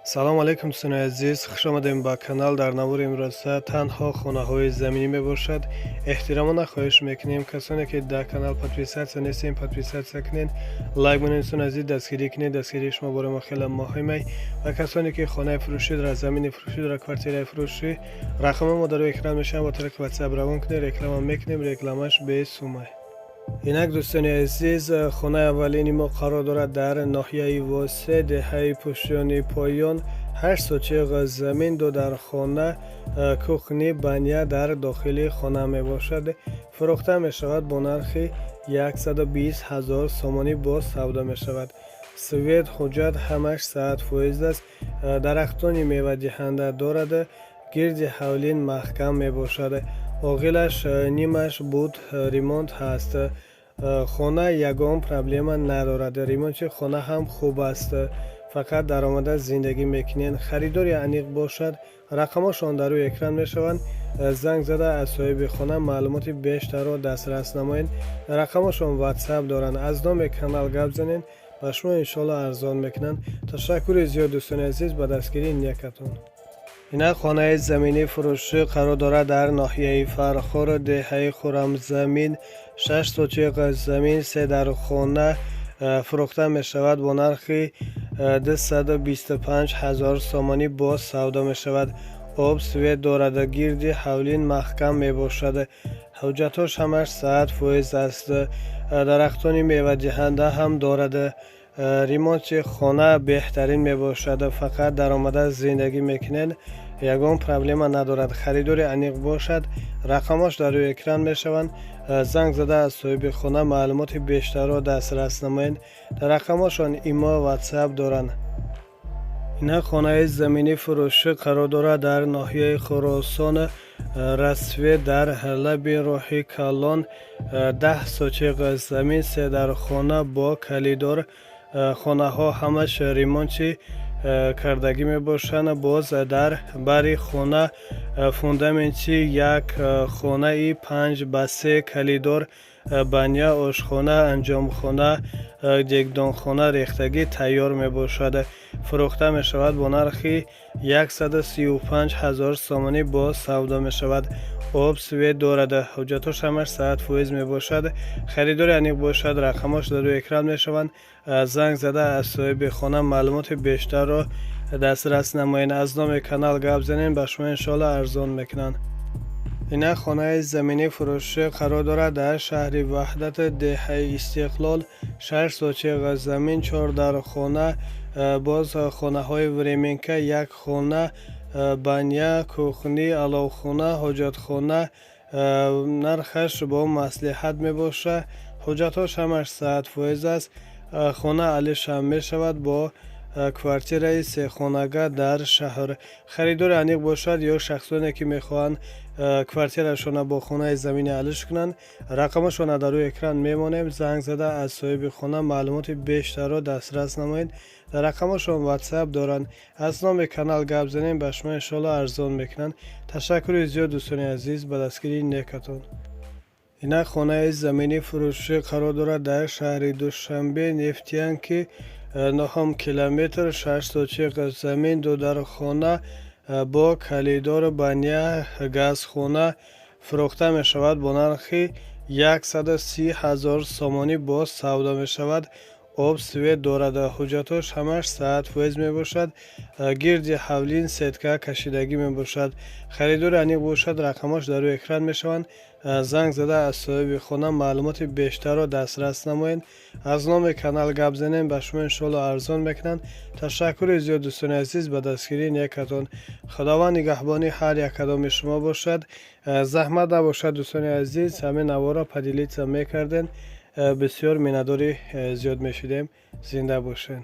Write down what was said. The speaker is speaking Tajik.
салом алейкум дӯстони азиз, хуш омадем ба канал. Дар навори имрӯза танҳо хонаҳои заминӣ мебошад. эҳтиромона хоҳиш мекунем касоне ки дар канал подписатсия нестем, подписатсия кунед, лайк монависун, азиз дастгирӣ кунед. Дастгирии шумо бораи мо хеле муҳимай. ва касоне ки хонаи фурӯшӣ дорад, замини фурӯшӣ дорад, квартираи фурӯшӣ, рақамҳои мо дар рӯи экран мешаванд. Бо тариқи WhatsApp равон кунед, реклама мекунем, рекламаш бесумай. инак дӯстони азиз, хонаи аввалини мо қарор дорад дар ноҳияи Восе, деҳаи пӯшёни поён. 8 сотиқ замин, ду дар хона, кухни, баня дар дохили хона мебошад. фурӯхта мешавад бо нархи 120 000 сомонӣ боз савдо мешавад. свет ҳуҷҷат ҳамаш 100% аст. дарахтони мевадиҳанда дорад. гирди ҳавлин маҳкам мебошад. оғилаш нимаш буд ремонт ҳаст. хона ягон проблема надорад. ремонти хона ҳам хуб аст. фақат даромада зиндагӣ мекунед. харидори аниқ бошад. рақамошон дар рӯи экран мешаванд. занг зада аз соҳиби хона маълумоти бештарро дастрас намоед. рақамошон WhatsApp доранд. аз номи канал гап занед, ба шумо иншоалло арзон мекунанд. ташаккури зиёд дӯстони азиз ба дастгирии некатон. инак хонаи заминӣ фурӯшӣ қарор дорад дар ноҳияи Фархор, деҳаи Хуррамзамин. 6 сотиқ замин, 3 дар хона, фурӯхта мешавад бо нархи 225 000 сомонӣ боз савдо мешавад. об свет дорад. гирди ҳавлин маҳкам мебошад. ҳуҷҷатош ҳамаш 100% аст. дарахтони мевадиҳанда ҳам дорад. ремонти хона беҳтарин мебошад. фақат даромада зиндагӣ мекунед. ягон проблема надорад. харидори аниқ бошад. рақамош дар рӯи экран мешаванд. занг зада аз соҳиби хона маълумоти бештарро дастрас намоед. рақамошон имо WhatsApp доранд. инак хонаи заминӣ фурӯшӣ қарор дорад дар ноҳияи Хӯросон, расвет дар лаби роҳи Калон. 10 сотиқ замин, 3 дар хона бо калидор. хонаҳо ҳамаш ремонти кардагӣ мебошанд. боз дар бари хона фундаменти як хонаи 5 ба 3 калидор, баня, ошхона, анҷомхона, дегдонхона рехтагӣ тайёр мебошад. фурӯхта мешавад бо нархи 135 000 сомонӣ боз савдо мешавад. об свет дорад. ҳуҷҷатош ҳамаш 100% мебошад. харидори аниқ бошад. рақамош дар рӯи экран мешаванд. занг зада аз соҳиби хона маълумоти бештарро дастрас намоед. аз номи канал гап занед, ба шумо иншоалло арзон мекунанд. инак хонаи заминӣ фурӯшӣ қарор дорад дар шаҳри Ваҳдат, деҳаи Истиқлол. 6 сотиқ замин, 4 дар хона, боз хонаҳои временка, як хона, баня, кухни, аловхона, ҳоҷатхона. нархаш бо маслиҳат мебошад. ҳуҷҷатош ҳамаш 100% аст. хона алишам мешавад бо квартираи сехонага дар шаҳр. харидори аниқ бошад ё шахсоне ки мехоҳанд квартирашона бо хонаи заминӣ алиш кунанд, рақамашона дар рӯи экран мемонем. занг зада аз соҳиби хона маълумоти бештарро дастрас намоед. рақамашон WhatsApp доранд. аз номи канал гап занем, ба шумо иншоалло арзон мекунанд. ташаккури зиёд дӯстони азиз ба дастгирии некатон. инак хонаи заминӣ фурӯшӣ қарор дорад дар шаҳри Душанбе, Нефтянки, 9 километр. 6 сотиқ замин, 2 дар хона бо калидор, баня, газхона. фурӯхта мешавад бо нархи 130 000 сомонӣ боз савдо мешавад. об свет дорад. ҳуҷҷатош ҳамаш 100% мебошад. гирди ҳавлин сетка кашидагӣ мебошад. харидори аниқ бошад. рақамош дар рӯи экран мешаванд. занг зада аз соҳиби хона маълумоти бештарро дастрас намоед. аз номи канал гап занем, ба шумо иншоалло арзон мекунанд. ташаккури зиёд дӯстони азиз ба дастгирии некатон. худованд нигаҳбони ҳар як кадоми шумо бошад. заҳмат набошад дӯстони азиз, ҳамин наворо падилитса мекарден. бисёр миннатдори зиёд мешудем. зинда бошед.